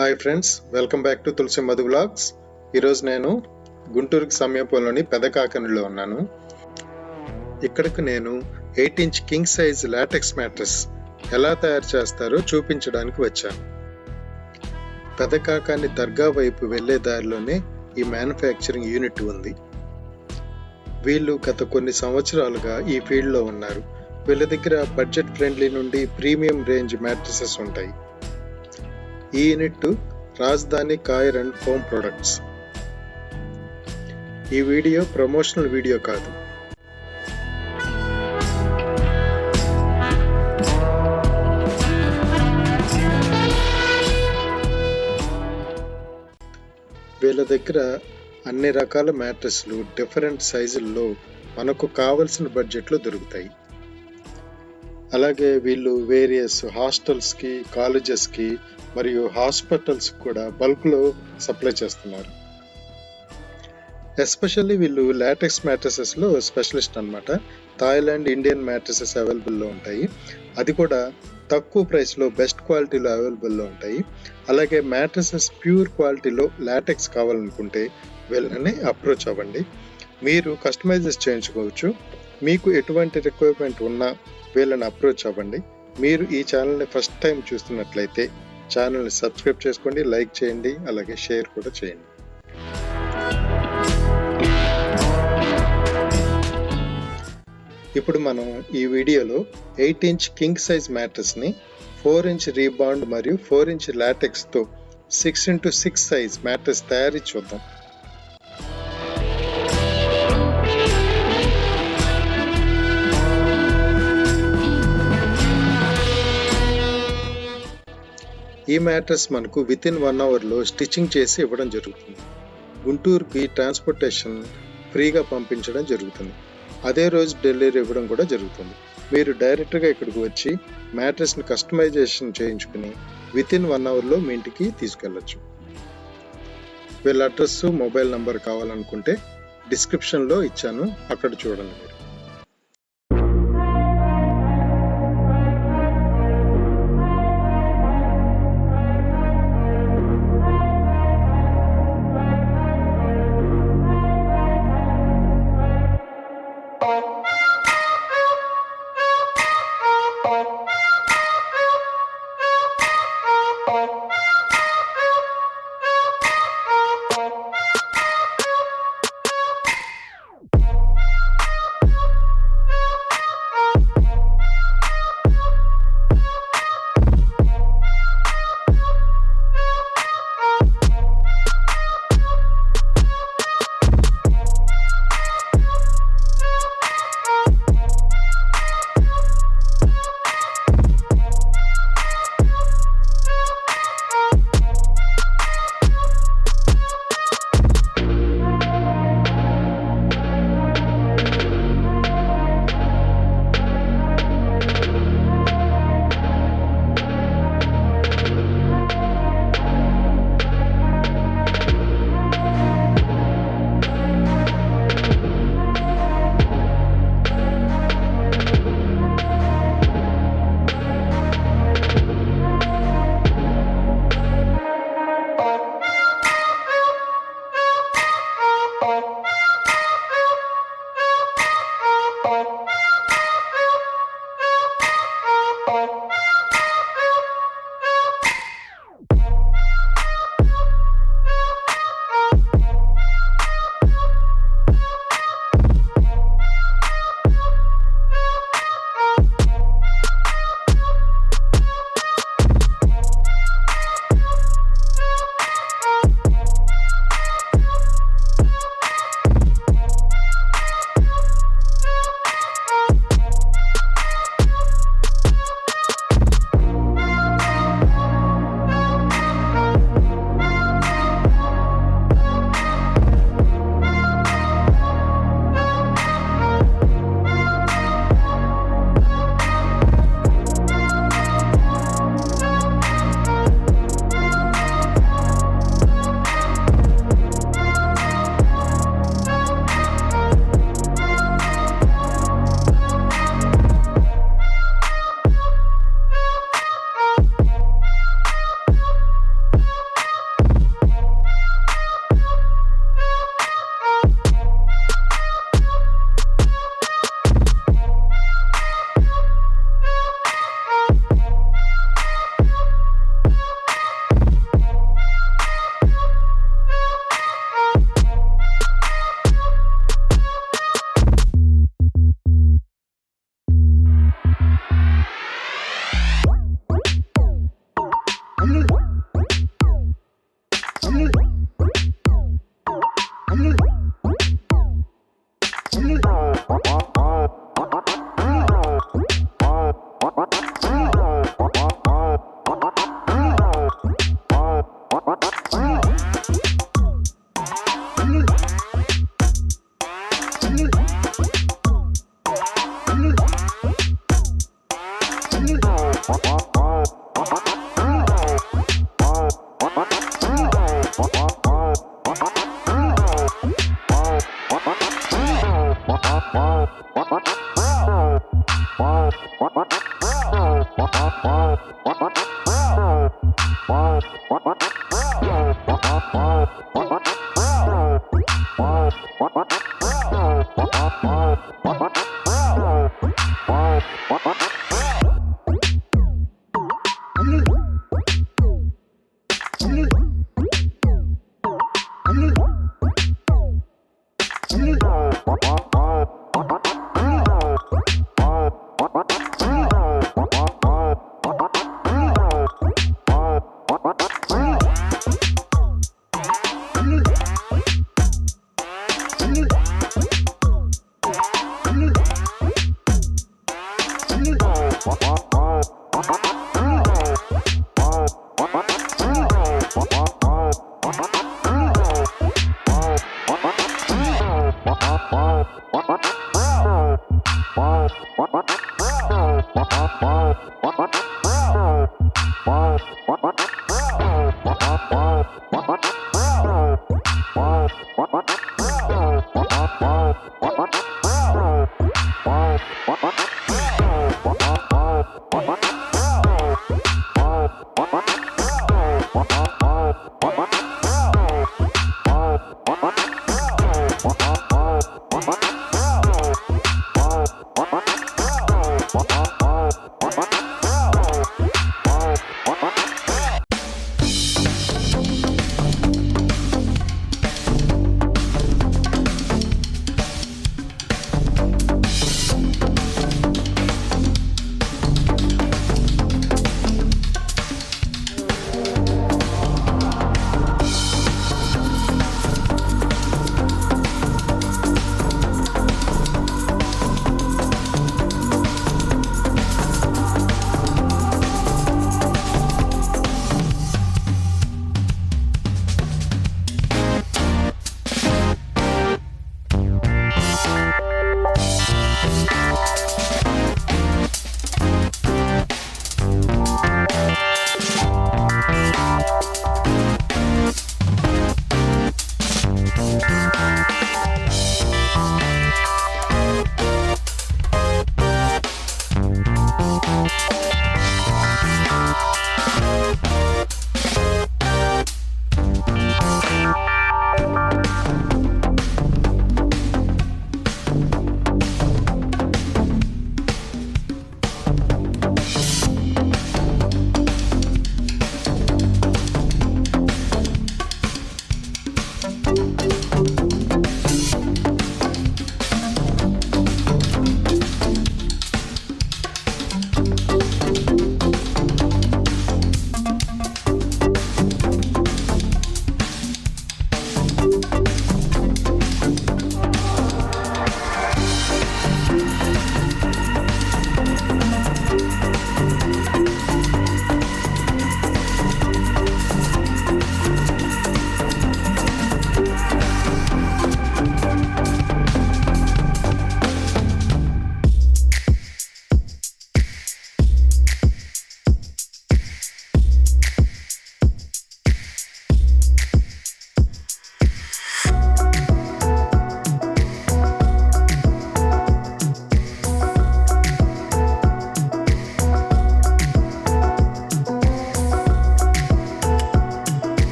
Hi friends, welcome back to Tulasimadhu vlogs. ఈరోజు నేను గుంటూరుకి సమీపంలోని పెదకాకనిలో ఉన్నాను. ఇక్కడికి నేను 8" కింగ్ సైజ్ లాటెక్స్ మ్యాట్రెస్ ఎలా తయారు చేస్తారో చూపించడానికి వచ్చాను. పెదకాకాని దర్గా వైపు వెళ్లే దారిలోనే ఈ మ్యానుఫ్యాక్చరింగ్ యూనిట్ ఉంది. వీళ్ళు గత కొన్ని సంవత్సరాలుగా ఈ ఫీల్డ్లో ఉన్నారు. వీళ్ళ దగ్గర బడ్జెట్ ఫ్రెండ్లీ నుండి ప్రీమియం రేంజ్ మ్యాట్రెసెస్ ఉంటాయి. ఈ యూనిట్ రాజధాని కాయిర్ అండ్ హోమ్ ప్రొడక్ట్స్. ఈ వీడియో ప్రమోషనల్ వీడియో కాదు. వీళ్ళ దగ్గర అన్ని రకాల మ్యాట్రెస్లు డిఫరెంట్ సైజుల్లో మనకు కావలసిన బడ్జెట్లో దొరుకుతాయి. అలాగే వీళ్ళు వేరియస్ హాస్టల్స్కి, కాలేజెస్కి మరియు హాస్పిటల్స్ కూడా బల్క్లో సప్లై చేస్తున్నారు. ఎస్పెషల్లీ వీళ్ళు లాటెక్స్ మ్యాట్రసెస్లో స్పెషలిస్ట్ అన్నమాట. థాయిలాండ్, ఇండియన్ మ్యాట్రసెస్ అవైలబుల్లో ఉంటాయి. అది కూడా తక్కువ ప్రైస్లో బెస్ట్ క్వాలిటీలో అవైలబుల్లో ఉంటాయి. అలాగే మ్యాట్రసెస్ ప్యూర్ క్వాలిటీలో లాటెక్స్ కావాలనుకుంటే వీళ్ళని అప్రోచ్ అవ్వండి. మీరు కస్టమైజెస్ చేయించుకోవచ్చు. మీకు ఎటువంటి రిక్వైర్మెంట్ ఉన్నా వీళ్ళని అప్రోచ్ అవ్వండి. మీరు ఈ ఛానల్ని ఫస్ట్ టైం చూస్తున్నట్లయితే ఛానల్ని సబ్స్క్రైబ్ చేసుకోండి, లైక్ చేయండి, అలాగే షేర్ కూడా చేయండి. ఇప్పుడు మనం ఈ వీడియోలో 8" కింగ్ సైజ్ మ్యాట్రెస్ని 4" రీబాండ్ మరియు 4" లాటెక్స్తో 6x6 సైజ్ మ్యాట్రెస్ తయారీ చూద్దాం. ఈ మ్యాట్రెస్ మనకు వితిన్ 1 అవర్లో స్టిచ్చింగ్ చేసి ఇవ్వడం జరుగుతుంది. గుంటూరుకి ట్రాన్స్పోర్టేషన్ ఫ్రీగా పంపించడం జరుగుతుంది. అదే రోజు డెలివరీ ఇవ్వడం కూడా జరుగుతుంది. మీరు డైరెక్ట్గా ఇక్కడికి వచ్చి మ్యాట్రెస్ని కస్టమైజేషన్ చేయించుకుని వితిన్ 1 అవర్లో మీ ఇంటికి తీసుకెళ్ళచ్చు. వీళ్ళ అడ్రస్, మొబైల్ నంబర్ కావాలనుకుంటే డిస్క్రిప్షన్లో ఇచ్చాను, అక్కడ చూడండి మీరు.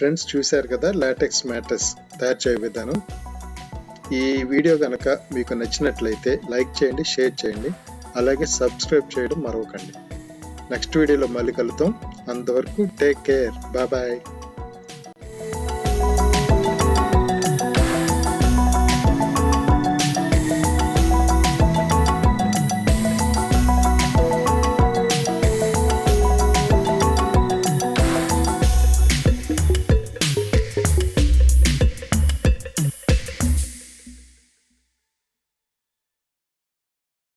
ఫ్రెండ్స్ చూశారు కదా లాటెక్స్ మ్యాట్రెస్ తయారు చేయ విధానం. ఈ వీడియో కనుక మీకు నచ్చినట్లయితే లైక్ చేయండి, షేర్ చేయండి, అలాగే సబ్స్క్రైబ్ చేయడం మరవకండి. నెక్స్ట్ వీడియోలో మళ్ళీ కలుద్దాం. అంతవరకు టేక్ కేర్, బాయ్ బాయ్.